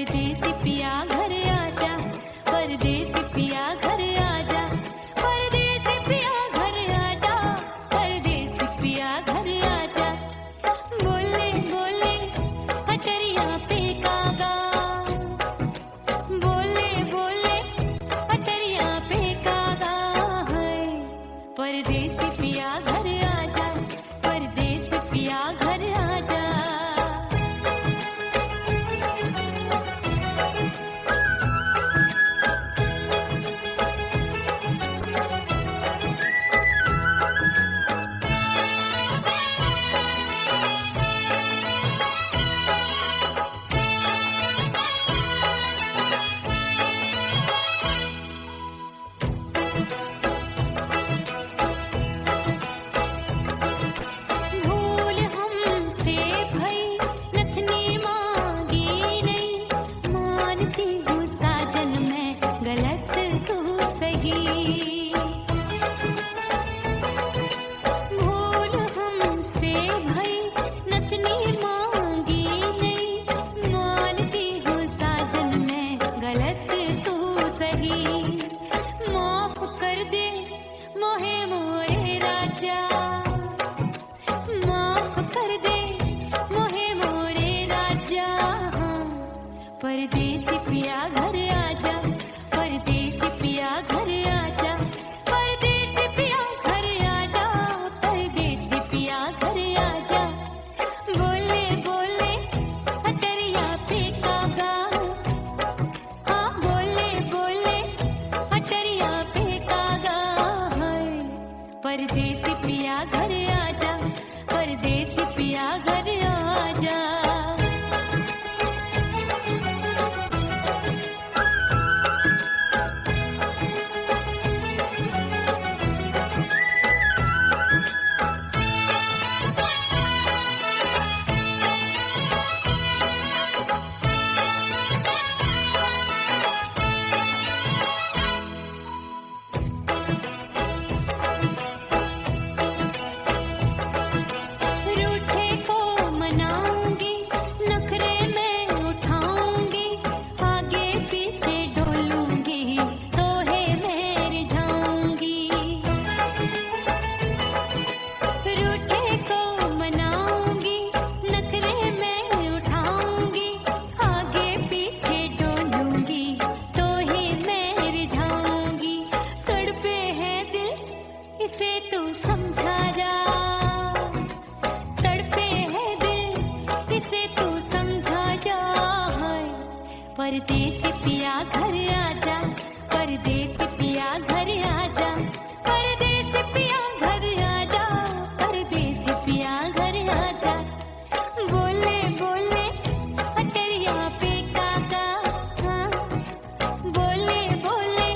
परदेसी पिया घर आजा, परदेसी पिया घर आजा, परदेसी पिया घर आजा, परदेसी पिया घर आजा। बोले बोले अटरिया पे कागा, बोले बोले अटरिया पे कागा है। परदेसी पिया घर आजा, परदेसी पिया घर आजा। भूल हमसे भई नथनी मांगी नहीं, मानती हूँ साजन मैं गलत तू सही। भूल हमसे भई नथनी मांगी नहीं, मानती हूँ साजन मैं गलत तू सही। माफ कर दे मोहे मोरे राजा, माफ कर दे मोहे मोरे राजा। परदेसी पिया घर आजा, परदेसी पिया घर आजा, परदेसी पिया घर आजा, परदेसी पिया घर आजा। बोले बोले अटरिया पे कागा, हाँ बोले बोले अटरिया पे कागा है। परदेसी पिया घर आजा, परदेसी पिया घर आजा। रूठे को मनाऊंगी, नखरे में उठाऊंगी, आगे पीछे डोलूंगी, तोहे में रिझाऊंगी। रूठे को मनाऊंगी, नखरे में उठाऊंगी, आगे पीछे डोलूंगी, तोहे में रिझाऊंगी। तड़पे है दिल इसे तू समझा जा, तड़पे है दिल इसे तू समझा जा। परदेसी पिया घर आजा, परदेसी पिया घर आजा, परदेसी पिया घर आजा, परदेसी पिया घर आजा। बोले बोले अटरिया पे कागा, हाँ बोले बोले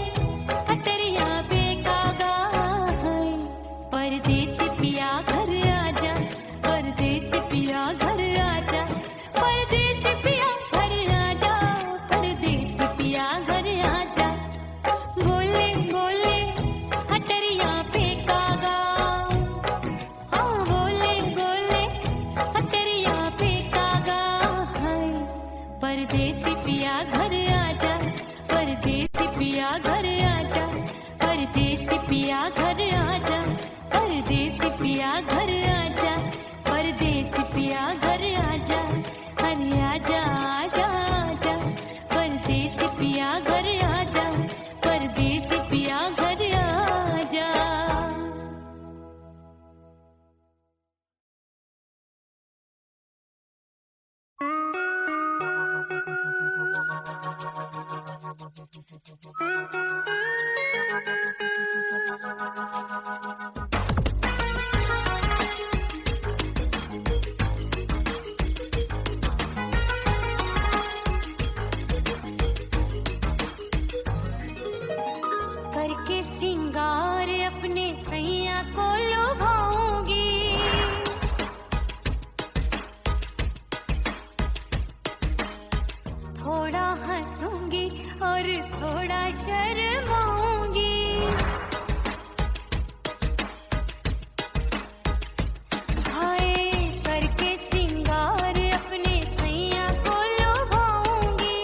अटरिया पे कागा है। परदेसी पिया घर आजा, परदेसी पिया घर आजा, परदेसी पिया घर आजा, परदेसी पिया घर आजा। बोले बोले अटरिया पे कागा, हाँ बोले बोले अटरिया पे कागा है। परदेसी पिया घर आजा, परदेसी पिया घर आजा, परदेसी पिया घर आजा, परदेसी पिया घर आजा, परदेसी पिया घर आजा। अरे आजा आजा आजा, परदेसी पिया घर आजा, परदेसी पिया घर आजा। करके सिंगार अपने सैया को लुभाऊंगी, थोड़ा हंसूंगी और थोड़ा शर्माऊंगी। हाय करके सिंगार अपने सैया को लुभाऊंगी,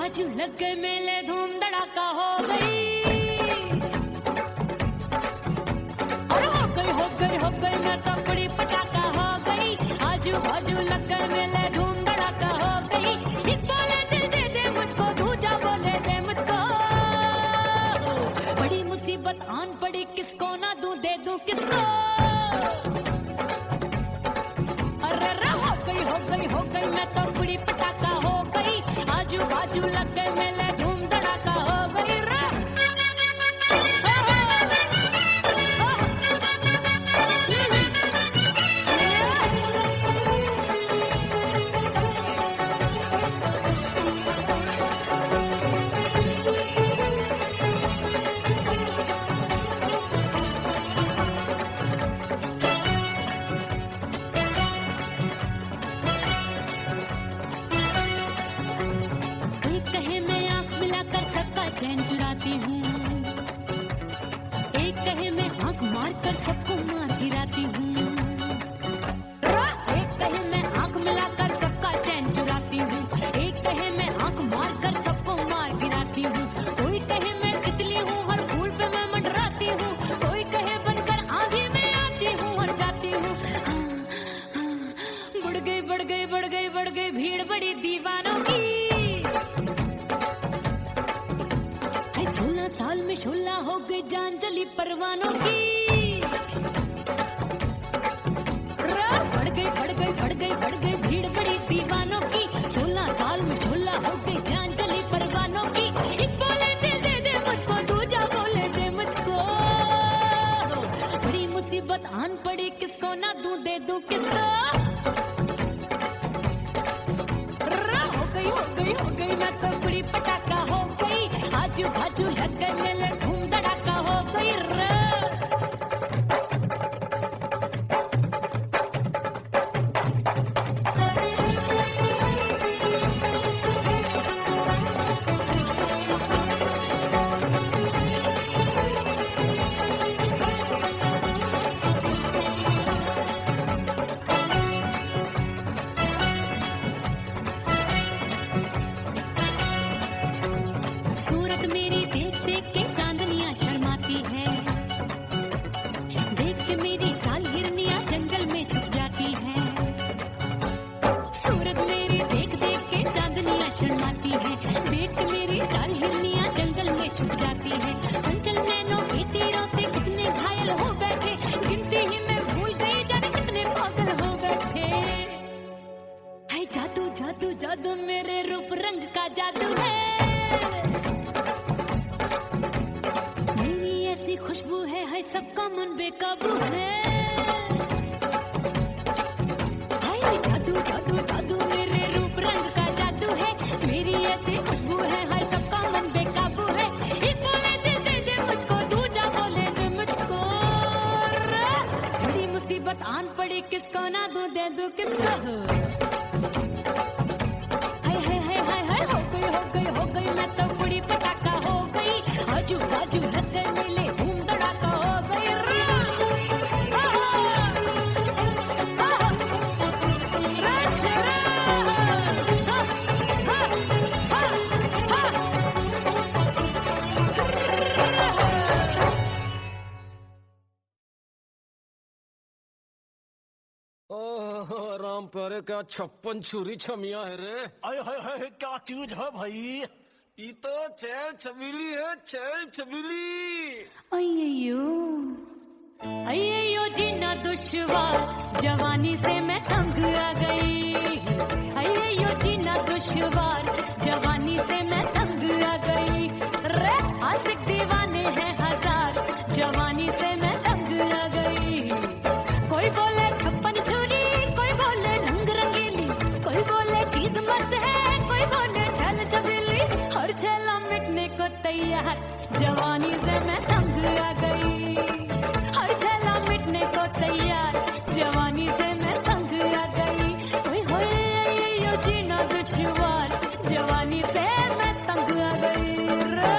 बाजू लग गए मेले, धूम धड़ाका हो गई। और हो गई मैं तो बड़ी पटाखा हो गई। आजू बाजू लग गए मेले, धूम धड़ाका हो गई। एक बोले दिल दे दे मुझको, दूजा बोले दे मुझको। बड़ी मुसीबत आन पड़ी, किसको ना दूं दे दूं किसको। अरे हो गई मैं तो बड़ी पटाखा हो गई। आजू बाजू लग गए मेले, धूम धड़ाका हो गई रे। कोई कहे मैं आंख मिलाकर सबका चैन चुराती हूँ, एक कहे मैं आंख मारकर सबको मार गिराती हूँ। एक कहे मैं आंख मिलाकर सबका चैन चुराती हूँ, एक कहे मैं आंख मारकर सबको मार गिराती हूँ। कोई कहे मैं तितली हूँ, हर फूल पे मैं मंडराती हूँ। कोई कहे बनकर आंधी में आती हूँ और जाती हूँ। बढ़ गई भीड़ बड़ी दीवानों की। 16 साल में 16 हो गई जान जली परवानों की। बढ़ गई भीड़ बड़ी दीवानों की। 16 साल में 16 हो गई जान जली परवानों की। एक बोले दे दे मुझको, दूजा बोले दे मुझको। बड़ी मुसीबत आन पड़ी, किसको ना दूं दे दूं किसको। हो गई मैं तो बड़ी पटाखा हो गई। आजू बाजू लग गए मेले, धूम धड़ाका हो गई रे। सूरत मेरी देख देख के चांदनियां शर्माती है। देख के मेरी चाल हिरनियां जंगल में छुप जाती है। सूरत मेरी देख देख के चांदनियां शर्माती है। देख के मेरी चाल हिरनियां जंगल में छुप जाती है। चंचल नैनों के तीरों से कितने घायल हो बैठे, गिनती ही मैं भूल गई जाने कितने पागल हो बैठे। है जादू जादू जादू मेरे रूप रंग का जादू है। खुशबू है सबका मन बेकाबू है। हाय जादू जादू जादू मेरे रूप रंग का जादू है। मेरी ऐसी खुशबू है सबका मन बेकाबू है। एक बोले दे दे मुझको, दूजा बोले दे मुझको। बड़ी मुसीबत आन पड़ी, किसको ना दूं दे दूं किसको। हो गई मैं तो बड़ी पटाखा हो गई। आजू बाजू लग गए मेले, धूम धड़ाका हो गई रे। ओह राम प्यारे, क्या 56 छुरी छमिया है रे। आय हाय हाय, क्या चीज है भाई। ये तो छैल छबीली है, छैल छबीली। अय्यो जीना दुश्वार, जवानी से मैं तंग आ गई। अय्यो जीना दुश्वार, जवानी से मैं तंग आ गई रे। आशिक दीवाने हैं हजार, जवानी से मैं तंग आ गई। कोई बोले 56 छुरी, कोई बोले रंग रंगीली, कोई बोले चीज मस्त है, कोई बोले छैल छबीली। हर छैला मिटने को तैयार, जवानी से मैं तंग आ गई। हर छैला मिटने को तैयार, जवानी से मैं तंग आ गई। ओए होए ये जीना दुश्वार, जवानी से मैं तंग आ गई रे।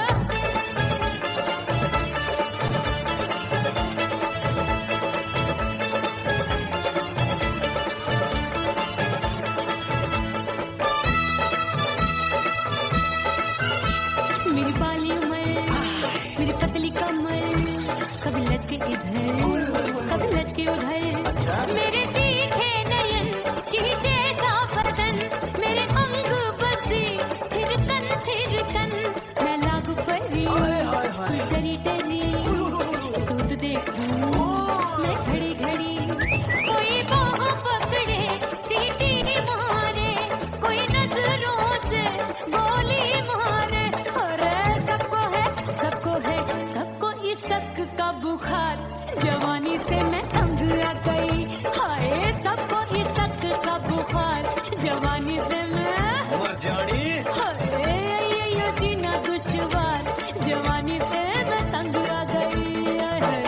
जानी हाय यो जीना दुश्वार जवानी से मैं तंग आ गई है।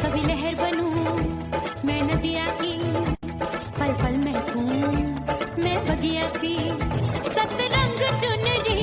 कभी लहर बनूं मैं नदिया की, पल पल महकूं मैं बगिया की, सतरंग चुनरी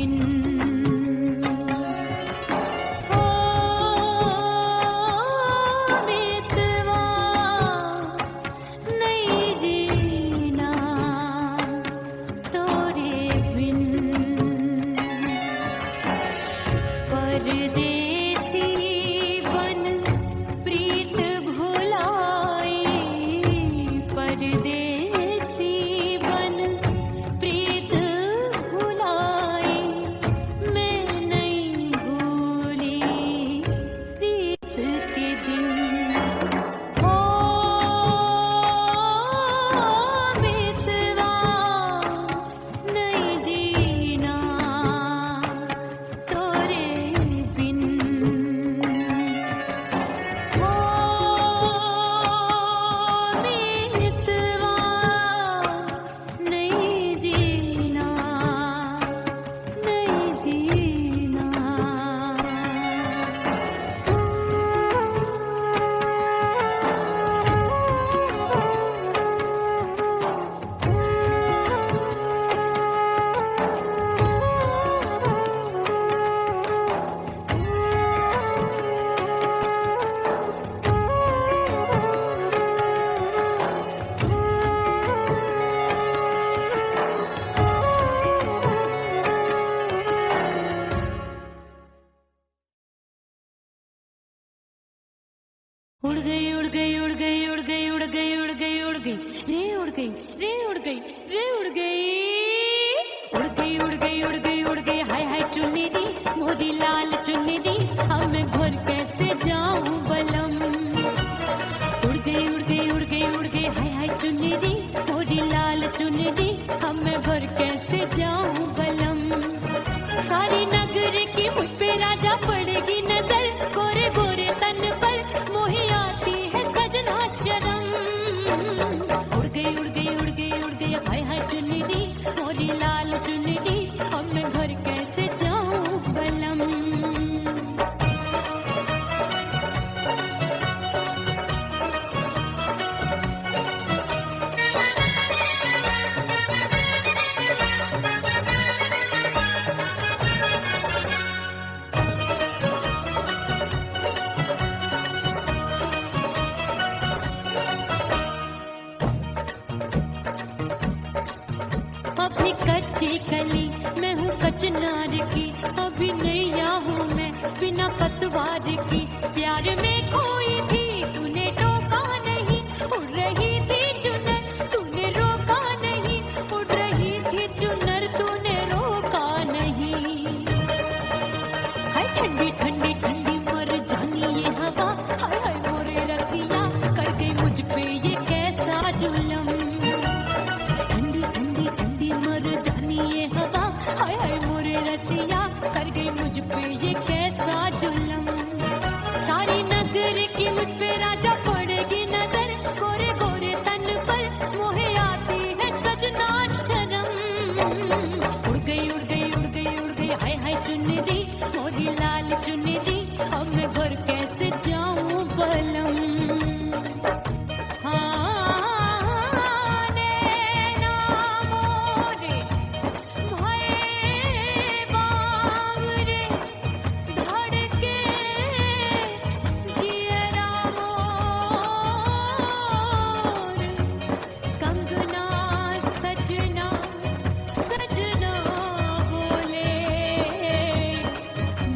बिन ओ बेतवा नहीं जीना तोरे बिन परदेसी बन प्रीत भुलाई परदेसी बन प्रीत भुलाई मैं नहीं भूली प्रीत के दिन ओ बेतवा नहीं जीना तोरे बिन ओ बेतवा नहीं जीना नहीं जीना उड़ गई उड़ गई उड़ गई उड़ गई उड़ गई उड़ गई उड़ गई रे उड़ गई रे उड़ गई रे उड़ गई उड़ गई उड़ गई उड़ गई उड़ गई हाय हाय चुन्नी दी मोदी लाल चुन्नी दी अब मैं घर कैसे जाऊं बलम उड़ गई उड़ गई उड़ गई उड़ गई हाय हाय चुन्नी दी मोदी लाल चुन्नी दी अब मैं घर कैसे जाऊं बलम सारी नगर की मुझ पे राजा पड़ेगी नजर गोरे गोरे तन पर मोही आती है सजना शर्म उड़ गई उड़ गई उड़ गई उड़ गई हाय हाय चुन्नी दी मोरी लाल चुन्नी दी अब मैं घर कैसे जाऊं बलम अपनी कच्ची कली मैं हूँ कचनार की अभी नैया हूँ मैं बिना पतवार की प्यार में खोई थी तूने टोका नहीं उड़ रही थी चुनर तूने रोका नहीं उड़ रही थी चुनर तूने रोका नहीं हाय ठंडी ठंडी ठंडी मर जानी ये हवा हाय हाय मोरे रतिया कर गई मुझ पे ये कैसा जुलम ठंडी ठंडी ठंडी मर जानी ये हवा हाय हाय मोरे रतिया कर गई मुझ पे ये कैसा जुलम सारी नगर की मुझ पे राजा पड़ेगी नजर गोरे गोरे तन पर मोहे आती है सजना शर्म उड़ गई उड़ गई उड़ गई उड़ गई हाय हाय चुन्नी दी मोरी लाल चुन्नी दी अब मैं घर कैसे जाऊं बलम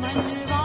मनवा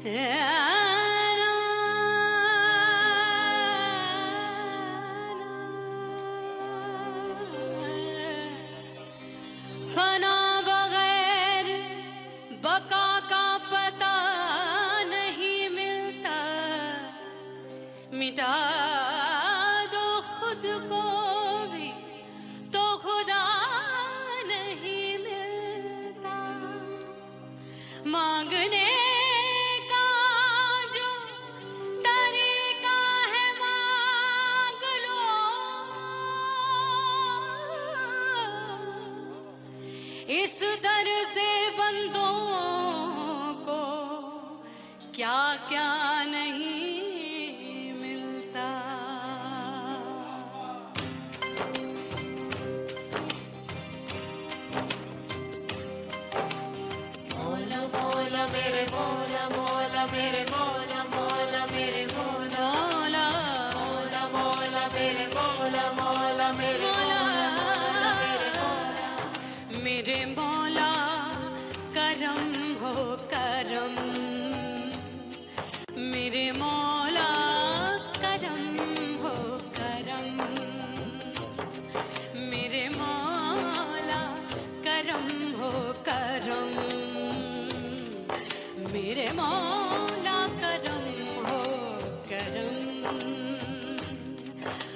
फना बगैर बका का पता नहीं मिलता, मिटा दो खुद को भी तो खुदा नहीं मिलता। मांगने का जो तरीका है मांग लो, इस दर से बंदों को क्या क्या नहीं मिलता। मौला मौला मेरे मौला मौला मेरे मौला मौला मेरे मौला मौला मौला मेरे मौला मौला मेरे मौला मेरे मौला मेरे मौला करम हो करम, मेरे मौला करम हो करम, मेरे मौला करम हो करम, मेरे मौला करम हो करम।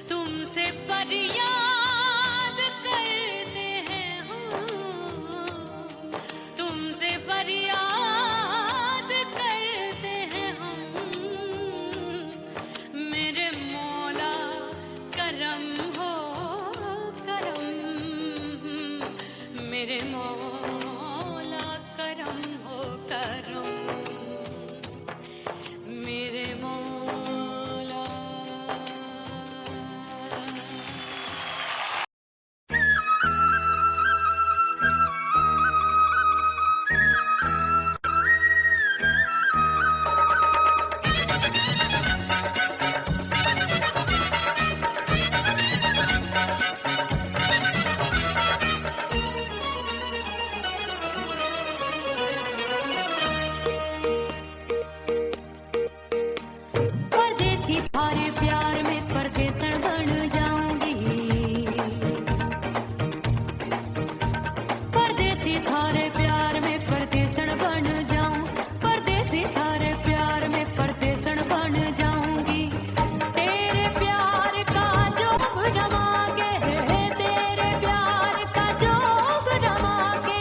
तुमसे फरियाद करते हैं हम, तुमसे फरियाद करते हैं हम, मेरे मौला करम हो करम, मेरे मौला करम हो करम, मेरे मौला। परदेसी थारे प्यार में परदेसन बन जाऊंगी, परदेसी थारे प्यार में परदेसन बन जाऊं, परदेसी थारे प्यार में परदेसन बन जाऊंगी। तेरे प्यार का जोग रमा के, तेरे प्यार का जोग रमा के,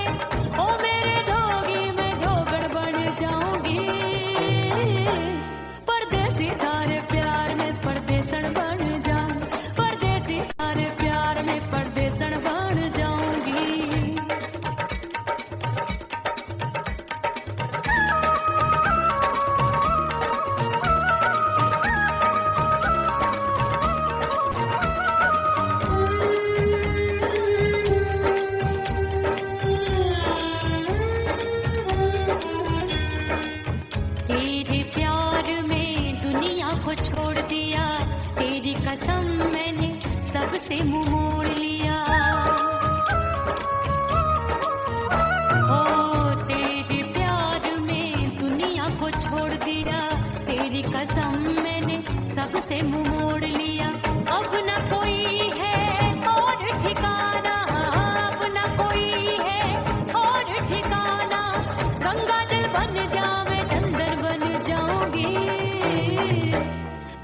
ओ मेरे जोगी मैं जोगड़ बन जाऊंगी। परदेसी थारे प्यार में परदेसन बन जाऊं, परदेसी थारे प्यार में परदेसन बन जाऊंगी। तेरे प्यार में दुनिया को छोड़ दिया, तेरी कसम मैंने सबसे मुंह मोड़ लिया। हो तेरे प्यार में दुनिया को छोड़ दिया, तेरी कसम मैंने सबसे मुंह मोड़ लिया। अब न कोई है और ठिकाना, अब न कोई है और ठिकाना, गंगा जल बन जावे चंदर बन जाऊंगी।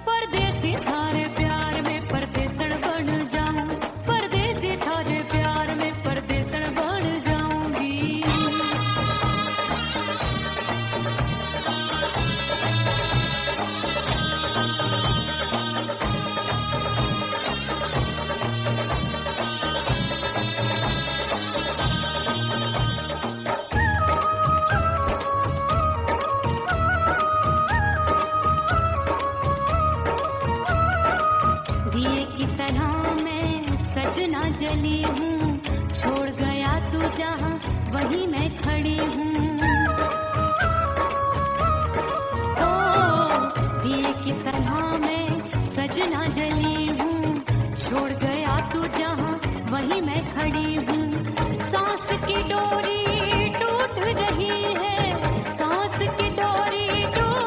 परदेसी थारे प्यार में परदेसन बन जाऊं, परदेसी थारे प्यार में परदेसन बन जाऊंगी। दिए की तरह मैं सजना जली हूँ, छोड़ गया तू जहाँ वहीं मैं खड़ी हूँ। ओ दिए की तरह मैं सजना जली हूँ, छोड़ गया तू जहाँ वहीं मैं खड़ी हूँ। सांस की डोरी टूट रही है, सांस की डोरी टूट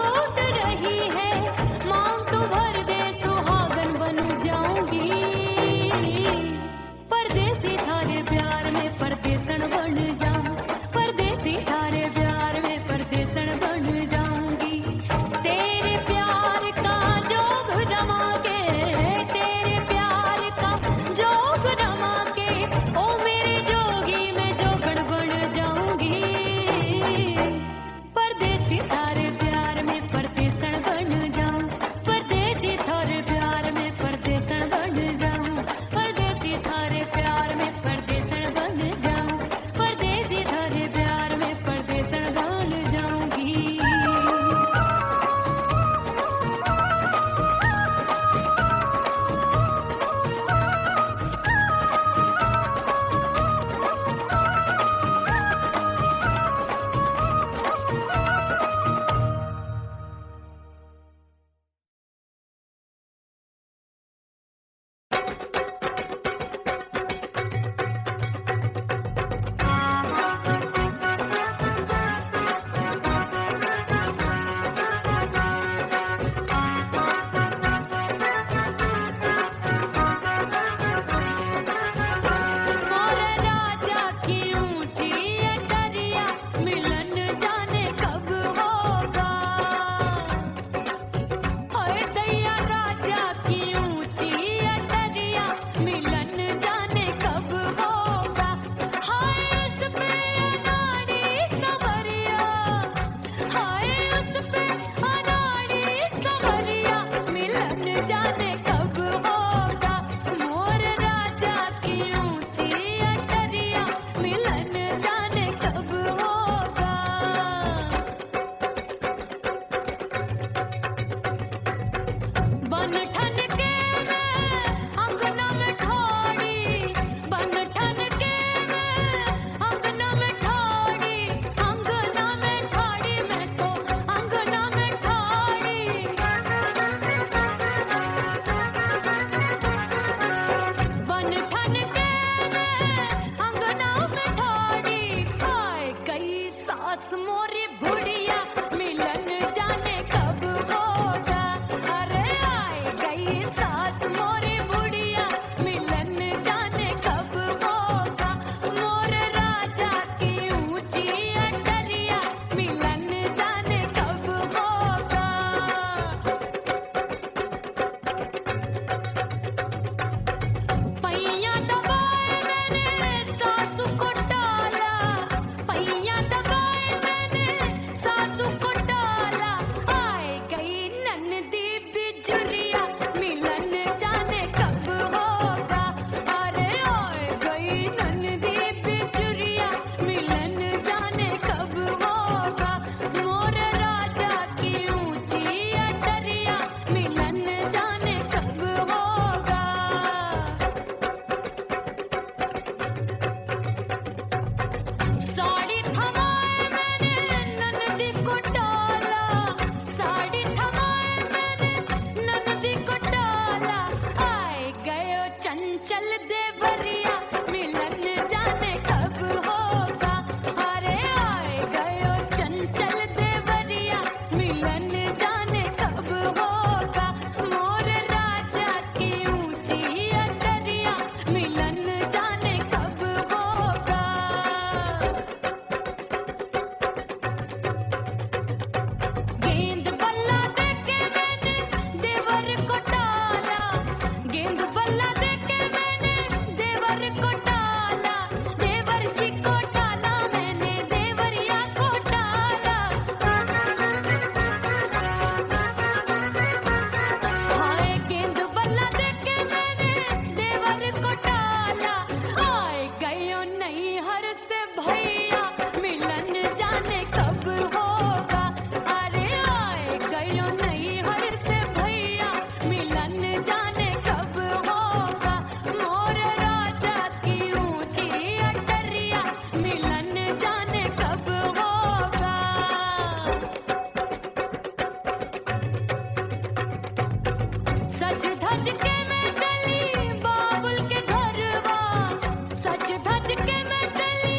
देवर को टाला, देवर जी को टाला, मैंने देवरिया को टाला। हाय गेंद बल्ला देके मैंने देवर को टाला। आए गयो नहीं हर से भैया, मिलन जाने कब होगा। अरे आए गयो नहीं हर से भैया, मिलन जाने कब होगा। मोर राजा की ऊंची अटरिया, मिलन जाने कब होगा। सच धज के मैं चली बाबुल के घरवा, सच धज के मैं चली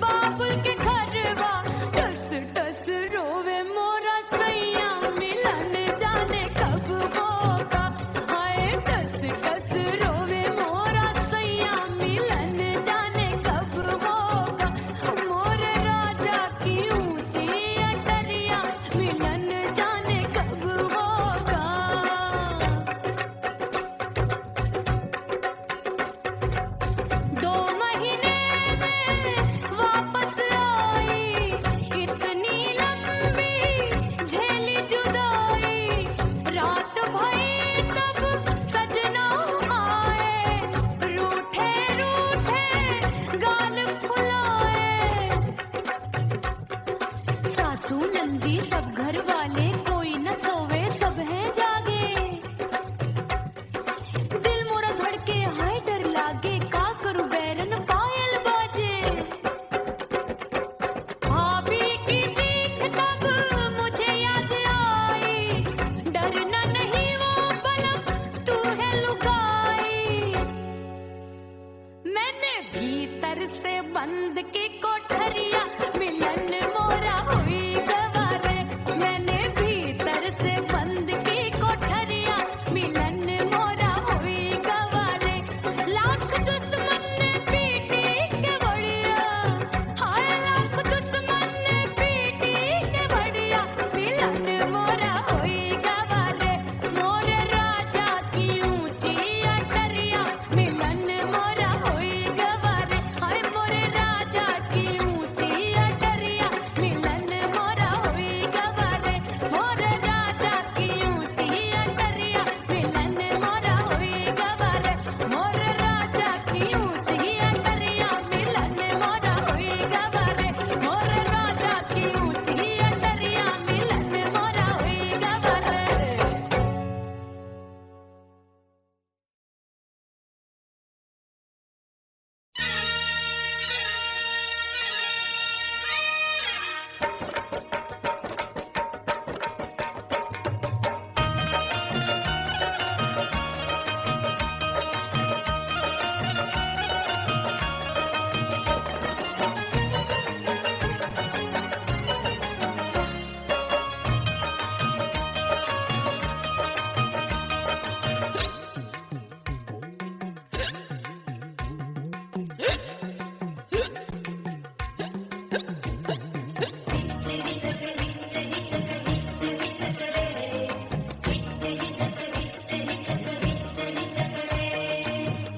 बाबुल के घरवा। टस टस रोवे मोरा सैया, मिलन जाने कब होगा। हाय टस टस रोवे मोरा सैया, मिलन जाने कब होगा। मोर राजा की ऊंची अटरिया, मिलन जाने कब होगा। 2 महीने में वापस आई, इतनी लंबी झेली जुदाई। रात भई तब सजना आए, रूठे रूठे गाल फुलाए। सासू नंदी सब घर वाले, कोई न सोवे सब हैं जागे। दिल मोरा धड़के हाय डर लागे, का करूं बैरन पायल बाजे। भाभी की चीख तब मुझे याद आई, डरना नहीं वो बलम तू है लुगाई। मैंने भीतर से बंद की कोठरिया, मिलन मोरा हुई गवारे। मैंने भीतर से बंद की कोठरिया, मिलन मोरा हुई गवारे। लाख दुश्मन ने पीटी के बढ़िया, हाय लाख दुश्मन ने पीटी के बढ़िया। मिलन मोरा हुई गवारे, मोर राजा की ऊंची अटरिया, मिलन मोरा हुई गवारे। हाय मोर राजा की ऊंची अटरिया, मिलन मोरा हुई गवारे। मोर राजा की ऊंची अटरिया, मिलन मोरा हुई गवारे। मोर राजा की ऊंची अटरिया, मिलन मोरा हुई गवारे। मोर राजा की ऊंची अटरिया, मिलन मोरा हुई गवारे।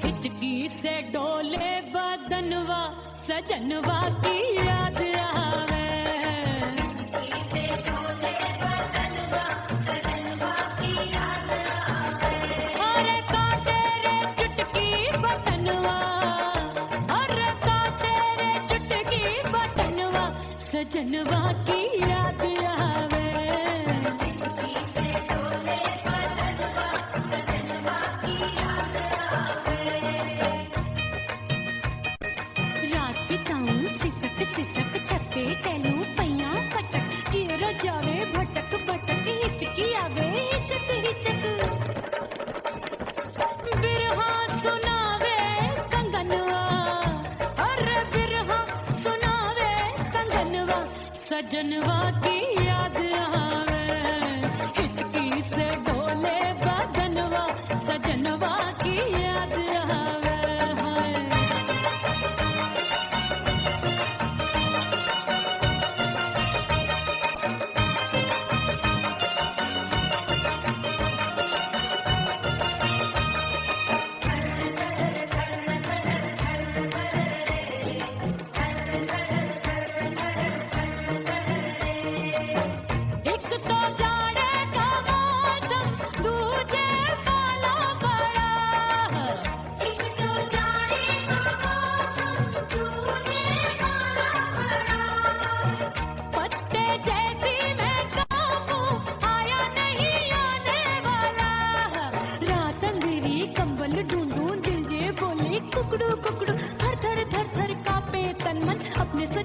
हिचकी से डोले बदनवा, सजनवा की याद आवे। अरे काटे रे चुटकी बटनवा, अरे काटे रे चुटकी बटनवा, सजनवा की याद आवे। रात बिताऊं सिसक सिसक, छते टैलूं पैया पटक। चेहरा जावे भटक भटक, हिचकी आवे हिचक हिचक। बिरहा सुनावे कंगनवा, अरे बिरहा सुनावे कंगनवा, सजनवा की याद आवे। हिचकी से डोले बदनवा, सजनवा की याद आवे। हाय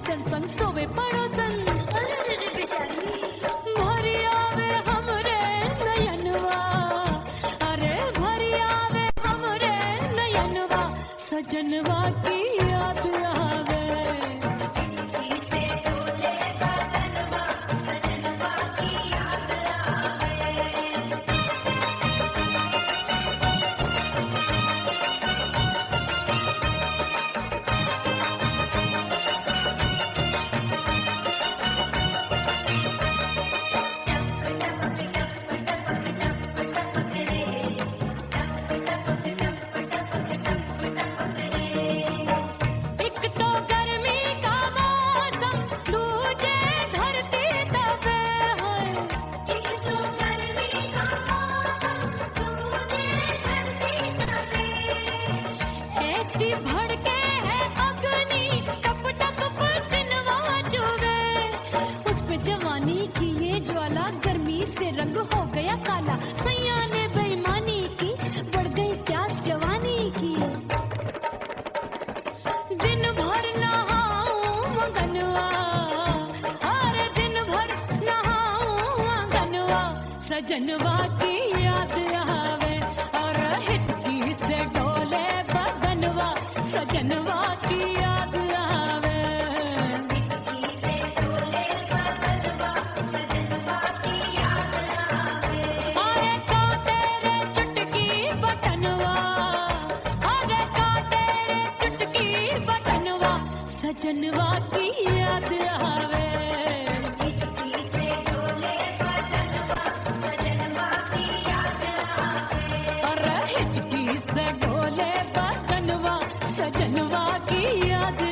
सैतन संग सोवे पड़ोसन भरी आवे हमरे नयनवा अरे भरी आवे हमरे नयनवा सजनवा की याद आवे एक तो गर्मी का मौसम दूजे धरती तपे है एक तो गर्मी का मौसम दूजे धरती तपे ऐसी भड़के है अग्नि टप टप पसीनवा चुवे उस पे जवानी की ये ज्वाला गर्मी से रंग हो गया काला सैया ने बेईमानी की बढ़ गई प्यास जवानी की दिन भर नहाऊं मगनवा अरे दिन भर नहाऊं मगनवा सजनवा की याद आवे और हिचकी से डोले बदनवा सजनवा की याद आवे अरे का तेरे चुटकी बटनवा अरे का तेरे चुटकी बटनवा सजनवा की याद आवे अरे हिचकी से डोले बदनवा सजनवा की याद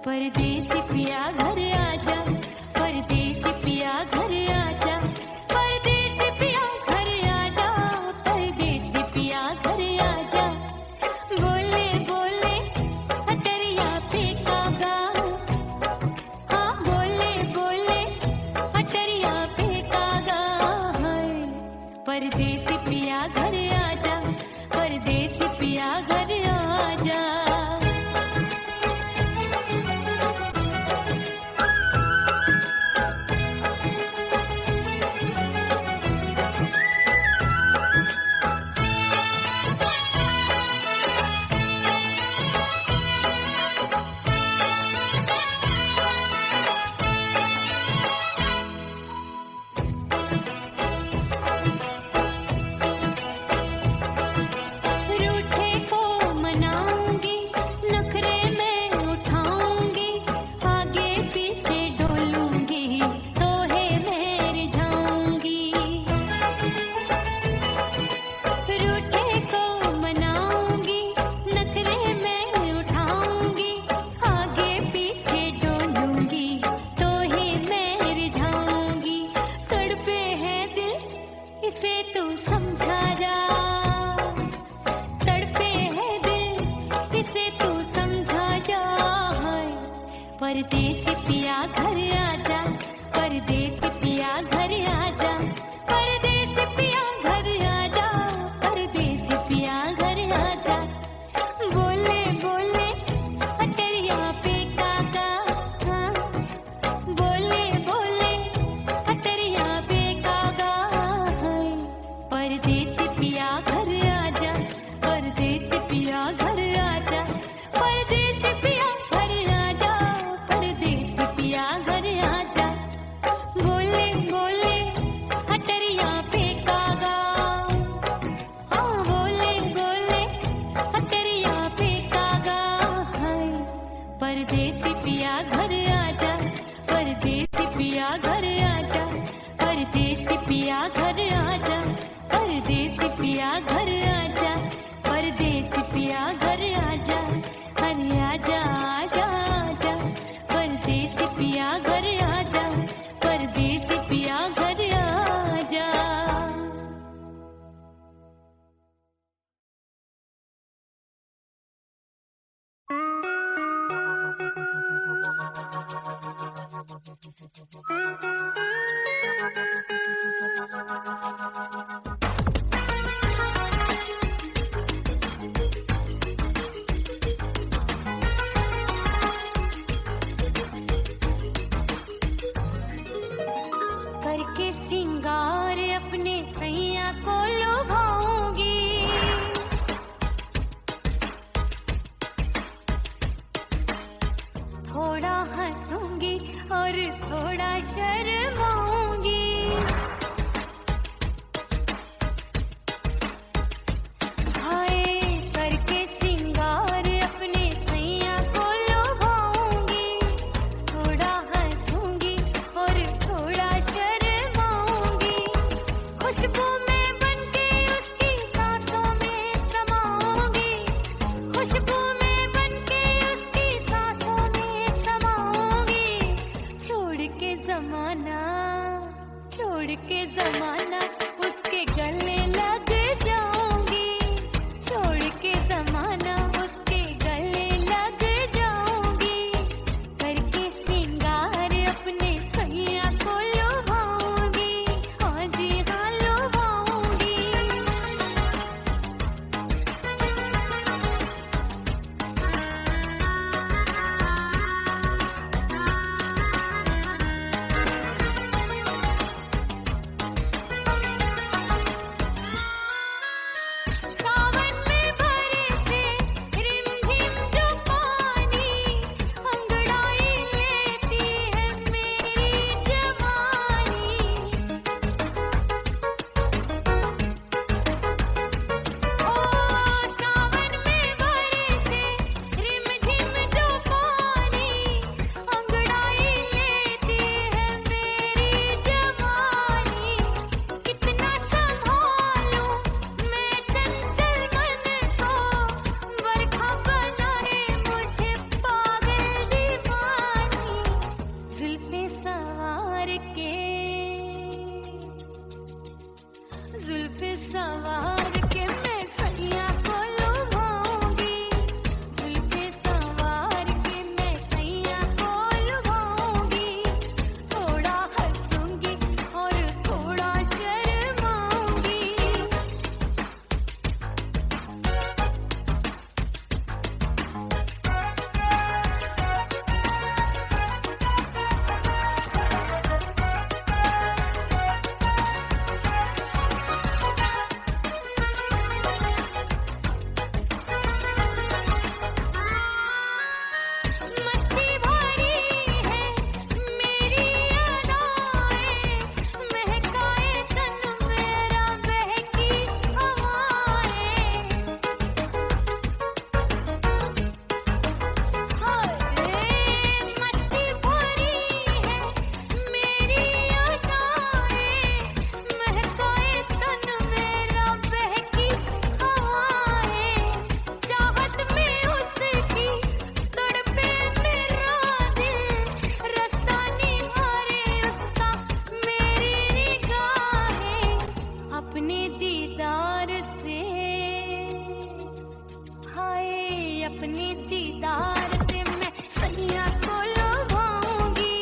परदेसी पिया घर आजा, परदेसी पिया घर आजा, परदेसी पिया घर आजा, परदेसी पिया घर आजा। बोले बोले अटरिया पे कागा, हाँ बोले बोले अटरिया पे कागा है। परदेसी पिया घर आजा, परदेसी पिया घर आजा। रूठे को मनाऊंगी, नखरे में उठाऊंगी, आगे पीछे डोलूंगी, तोहे में रिझाऊंगी। रूठे को मनाऊंगी, नखरे में उठाऊंगी, आगे पीछे डोलूंगी, तोहे में रिझाऊंगी। तड़पे है दिल इसे तू समझा जा, तड़पे है दिल इसे तू समझा जा। परदेसी पिया घर आजा, परदेसी पिया घर आजा, परदेसी पिया घर आजा, परदेसी पिया घर आजा। बोले बोले अटरिया पे कागा, हाँ बोले बोले अटरिया पे कागा है। परदेसी पिया घर आजा, परदेसी पिया घर आजा, परदेसी पिया घर आजा, परदेसी पिया घर आजा। बोले बोले अटरिया पे कागा, हाँ बोले बोले अटरिया पे कागा है। परदेसी पिया घर आजा, परदेसी पिया घर आजा, परदेसी पिया घर आजा, परदेसी पिया घर आजा, परदेसी पिया घर आजा। अरे आजा आजा आजा, परदेसी पिया घर आजा, परदेसी पिया घर आजा। करके सिंगार अपने सैया को लुभाऊंगी, थोड़ा हंसूंगी और थोड़ा शर्माऊंगी। हाय करके सिंगार अपने सैया को लुभाऊंगी, थोड़ा हंसूंगी और थोड़ा शर्माऊंगी। खुशबू में बनके उसकी सांसों में समाऊंगी, खुशबू में बनके उसकी सांसों में समाऊंगी। छोड़ के जमाना, छोड़ के जमाना उसके गले लग जाऊंगी, छोड़ के जमाना उसके गले लग जाऊंगी। करके सिंगार अपने सैया को लुभाऊंगी, हाँ जी हाँ लुभाऊंगी। के जुल्फे सवार के मैं सैया को लुभाऊंगी, जुल्फे सवार के मैं सैया को लुभाऊंगी, थोड़ा हंसूंगी और थोड़ा शर्माऊंगी। मस्ती भरी है मेरी अदाएं, महकाए तन मेरा बहकी हवाएं। हाय मस्ती भरी है मेरी अदाएं, महकाए तन मेरा बहकी हवाएं। चाहत में उसकी तड़पे मेरा दिल, रास्ता निहारे उसका मेरी निगाहें। अपने दीदार से हाय अपने दीदार से मैं सैया को लुभाऊंगी,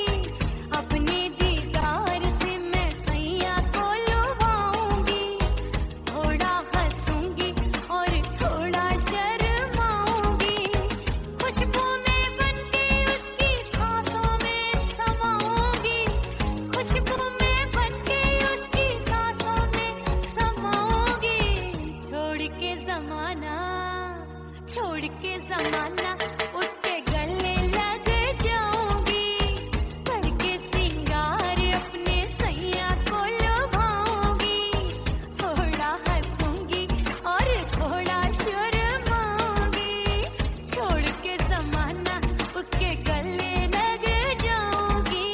अपने दीदार से मैं सैया को लुभाऊंगी, थोड़ा हंसूंगी और थोड़ा शर्माऊंगी। खुशबू में बनके उसकी सांसों में समाऊंगी, खुशबू में बनके उसकी सांसों में समाऊंगी। छोड़ के जमाना उसके गले लग जाऊंगी, करके सिंगार अपने सैया को लुभाऊंगी, थोड़ा हंसूंगी और थोड़ा शर्माऊंगी। छोड़ के जमाना उसके गले लग जाऊंगी।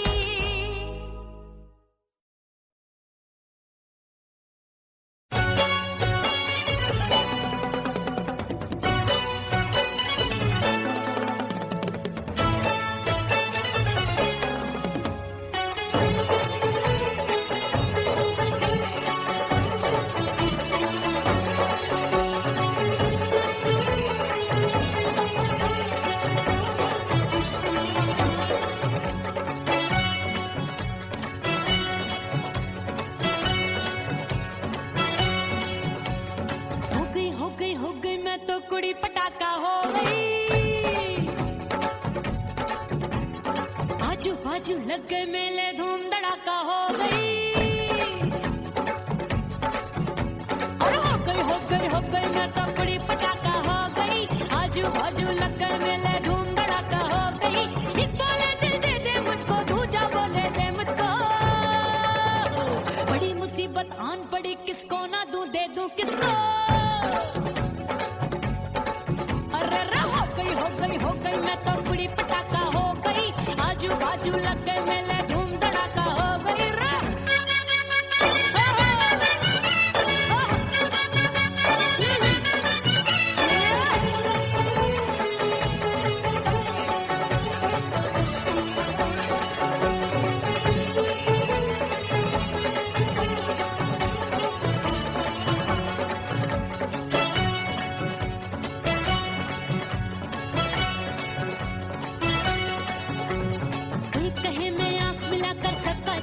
हो गई मैं तो कुड़ी पटाखा हो गई, आजू बाजू लग गए मेले धूम धड़ाका हो गई। और हो गई मैं तो कुड़ी पटाखा हो गई, आजू बाजू लग गए मेले धूम धड़ाका हो गई। एक बोले दिल दे दे मुझको, दूजा बोले दे मुझको, बड़ी मुसीबत आन पड़ी किसको ना दूं दे दूं किसको। हो गई मैं तो कुड़ी पटाखा हो गई, आजू बाजू लग गए मेले धूम धड़ाका हो गई।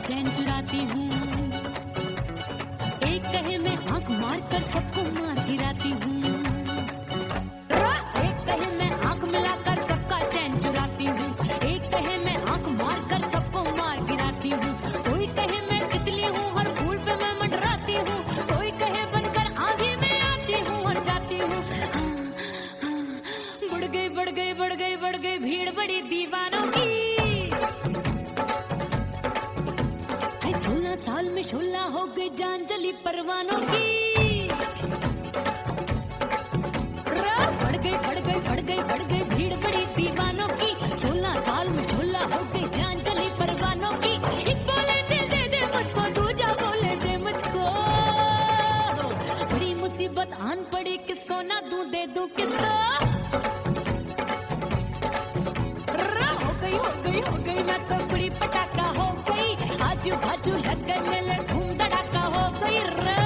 चैन चुराती हूँ, एक कहे मैं आंख मार कर सबको मार गिराती हूँ, एक कहे मैं आंख मिलाकर सबका चैन चुराती हूँ, एक कहे मैं आंख मार कर सबको मार गिराती हूँ। कोई कहे मैं तितली हूँ हर फूल पे मैं मंडराती हूँ, कोई कहे बनकर आगे मैं आती हूँ और जाती हूँ। बढ़ गई भीड़ बड़ी दीवानों की, 16 साल में शोला हो गई जान जली परवानों की। बढ़ गई भीड़ बड़ी दीवानों की, 16 साल में शोला हो गई जान जली परवानों की। एक बोले दिल दे दे मुझको, दूजा बोले दे मुझको, बड़ी मुसीबत आन पड़ी किसको ना दूं दे दूं किसको। हो गई मैं तो कुड़ी पटाखा हो गई, आजू आजू बाजू लग गए मेले धूम धड़ाका हो गई रे।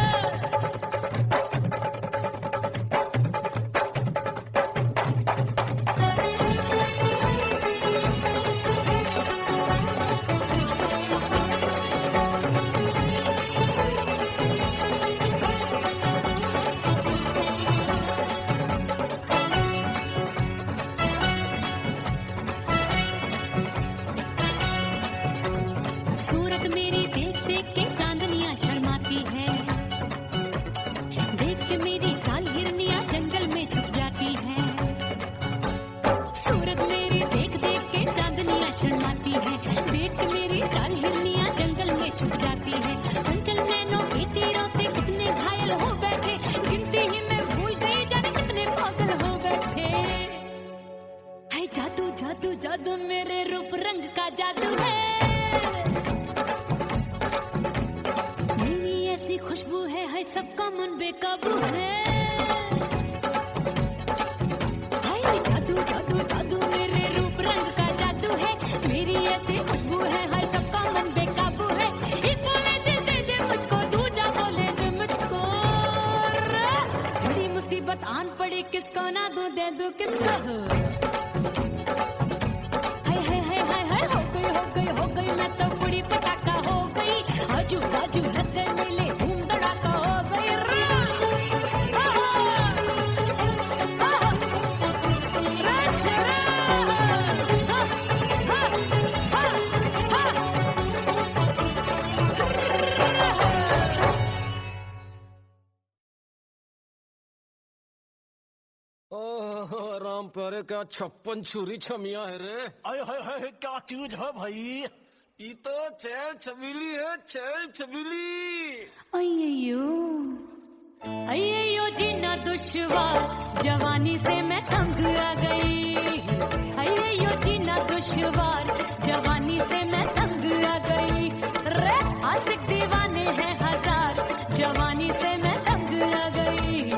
सूरत मेरी देख देख के चांदनियां शर्माती है, देख के मेरी चाल हिरनियां जंगल में छुप जाती है। सूरत मेरी देख देख के चांदनियां शर्माती है, देख के मेरी चाल हिरनियां जंगल में छुप जाती है। चंचल नैनों के तीरों से कितने घायल हो बैठे, गिनती ही मैं भूल गई जाने कितने पागल हो बैठे। है जादू जादू जादू मेरे रूप रंग का जादू है, खुशबू है सबका मन बेकाबू है। हाय जादू जादू जादू मेरे रूप रंग का जादू है, मेरी ऐसी खुशबू है हाय सबका मन बेकाबू है। एक बोले दे दे मुझको, दूजा बोले दे मुझको, बड़ी मुसीबत आन पड़ी किसको ना दूं दे दूं किसको। हाय हाय हाय हाय हाय हो गई मैं तो बड़ी पटाखा हो गई, आजू बाजू लग गए मेले राम प्यारे क्या 56 छुरी छमिया है रे। आय हाय हाय क्या चीज है भाई। ये तो छैल छबीली है, छैल छबीली। अय्यो जीना दुश्वार, जवानी से मैं तंग आ गई। अय्यो जीना दुश्वार, जवानी से मैं तंग आ गई रे। आशिक दीवाने हैं हजार, जवानी से मैं तंग आ गई।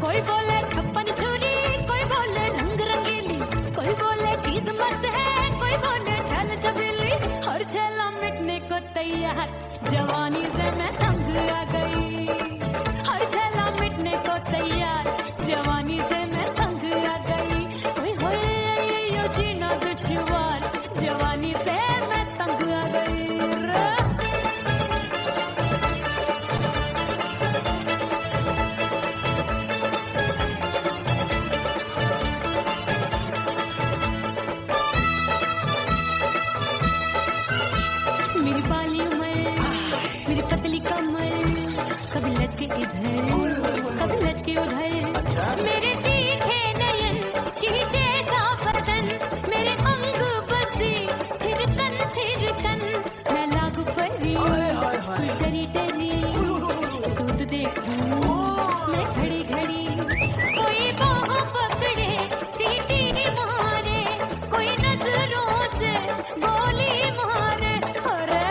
कोई बोले 56 छुरी, कोई बोले रंग रंगीली, कोई बोले चीज मस्त है, कोई बोले छैल छबीली। हर छैला मिटने को तैयार, जवानी से मैं तंग आ गई। हर छैला मिटने को तैयार, जवानी से मैं तंग आ गई। ओए होए यो जीना दुश्वार, जवानी से मैं तंग आ गई रे। मेरी बाली उमर, मेरी पतली कमर, कभी लचके इधर कभी लचके उधर। मेरे तीखे नयन, शीशे का बदन, मेरे अंग बसे थिरकन थिरकन। मैं लागू परी डरी डरी, दूध देखूं मैं घड़ी घड़ी। कोई बाहों पकड़े सीटी मारे, कोई नजरों से गोली मारे। अरे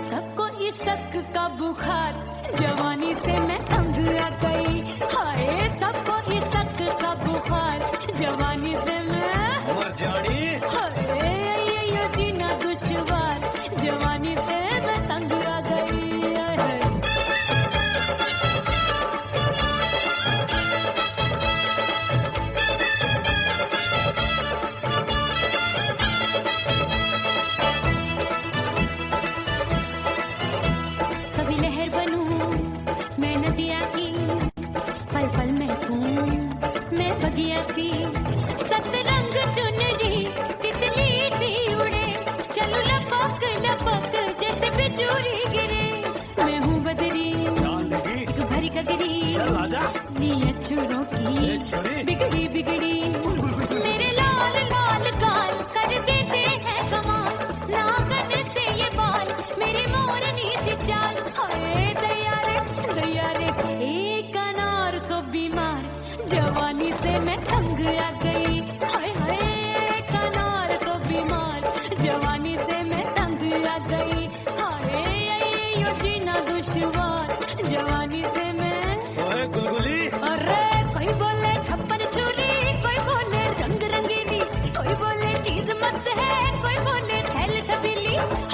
सबको इसक का बुखार, जवानी से मैं तंग आ गई। हाय सबको इसक का बुखार, जवानी से मैं मर जानी। हाय ये जीना दुश्वार, जवानी से मैं तंग आ गई। कभी लहर बनूं मैं नदिया की, पल पल महकूं मैं बगिया की। सतरंग चुनरी तितली सी उड़े, चलो लपक लपक जैसे बिजली गिरे। मैं हूँ बदरी भरी कगरी, नी अछूरों की बिगड़ी बिगड़ी। मेरे लाल लाल गाल कर देते हैं कमाल, नागन से ये बाल मेरी मोरनी सी चाल। हाय दैया रे एक अनार को बीमार, जवानी से मैं तंग आ गई। हाय हाय एक अनार को बीमार, जवानी से मैं तंग आ गई। हाय यो जीना दुश्वार, जवानी से मैं। गुलगुली अरे कोई बोले 56 छुरी, कोई बोले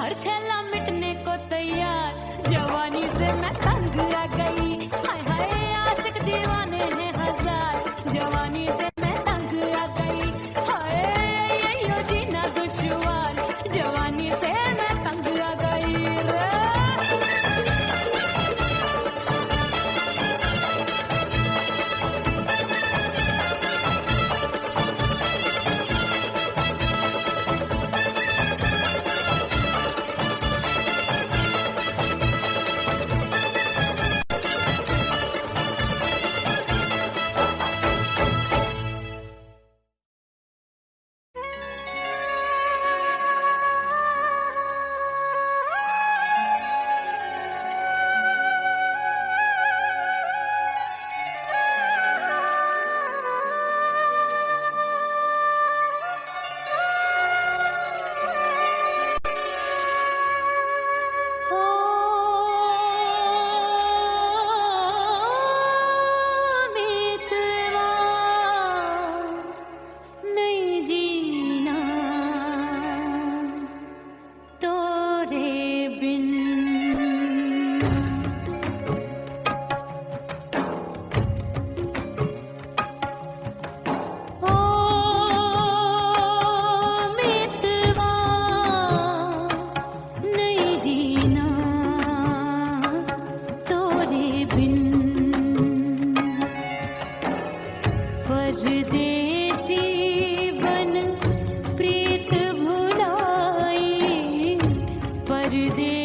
हर छेला मिटने को तैयार, जवानी से मैं तंग आ गई। हाय हाय आशिक दीवाने हैं हजार, जवानी से मैं तंग आ गई। हाय यो जीना दुश्वार, जवानी से मैं तंग आ गई रे। परदेसी बन प्रीत भुलाई, परदेसी